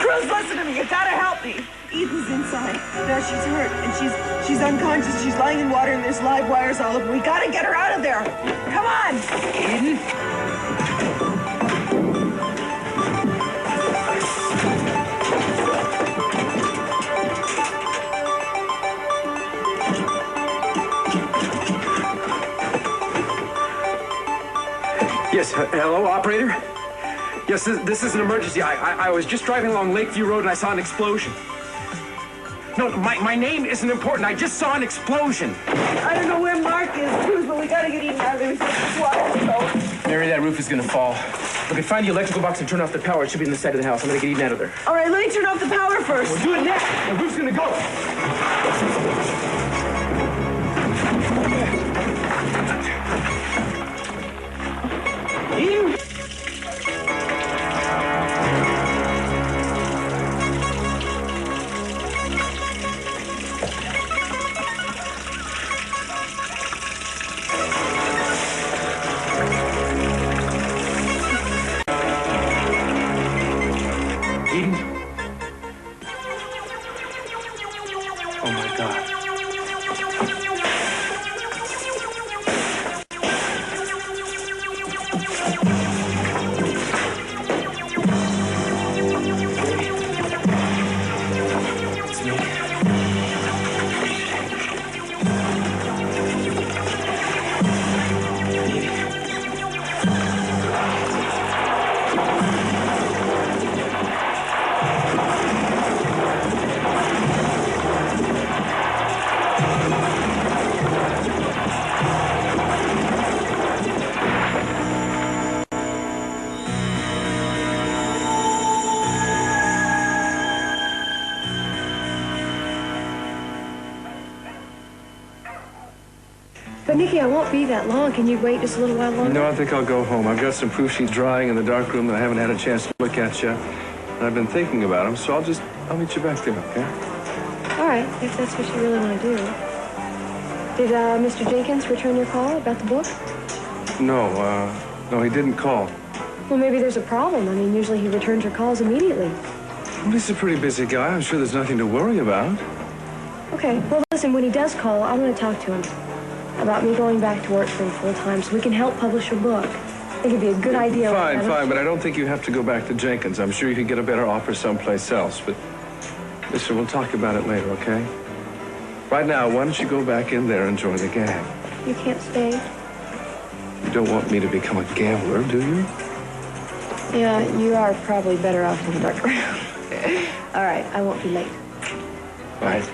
Cruz, listen to me. You gotta help me. Eden's inside. Now she's hurt, and she's unconscious. She's lying in water, and there's live wires all over. We gotta get her out of there. Come on. Eden? Yes, hello, operator? Yes, this is an emergency. I was just driving along Lakeview Road and I saw an explosion. No, my name isn't important. I just saw an explosion. I don't know where Mark is, Cruz, but we gotta get Eden out of there. He's got water, so. Mary, that roof is gonna fall. Okay, find the electrical box and turn off the power. It should be in the side of the house. I'm gonna get Eden out of there. All right, let me turn off the power first. We'll do it now. The roof's gonna go. Eden? Eden? Oh my God. It's me. But, Nikki, I won't be that long. Can you wait just a little while longer? No, I think I'll go home. I've got some proof sheets drying in the dark room that I haven't had a chance to look at yet. And I've been thinking about them, so I'll meet you back there, okay? All right, if that's what you really want to do. Did Mr. Jenkins return your call about the book? No, he didn't call. Well, maybe there's a problem. I mean, usually he returns your calls immediately. Well, he's a pretty busy guy. I'm sure there's nothing to worry about. Okay, well, listen, when he does call, I want to talk to him about me going back to work for him full-time so we can help publish your book. I think it'd be a good idea. Fine, but I don't think you have to go back to Jenkins. I'm sure you could get a better offer someplace else, but listen, we'll talk about it later, okay? Right now, why don't you go back in there and join the gang? You can't stay. You don't want me to become a gambler, do you? Yeah, you are probably better off in the dark room. All right, I won't be late. All right.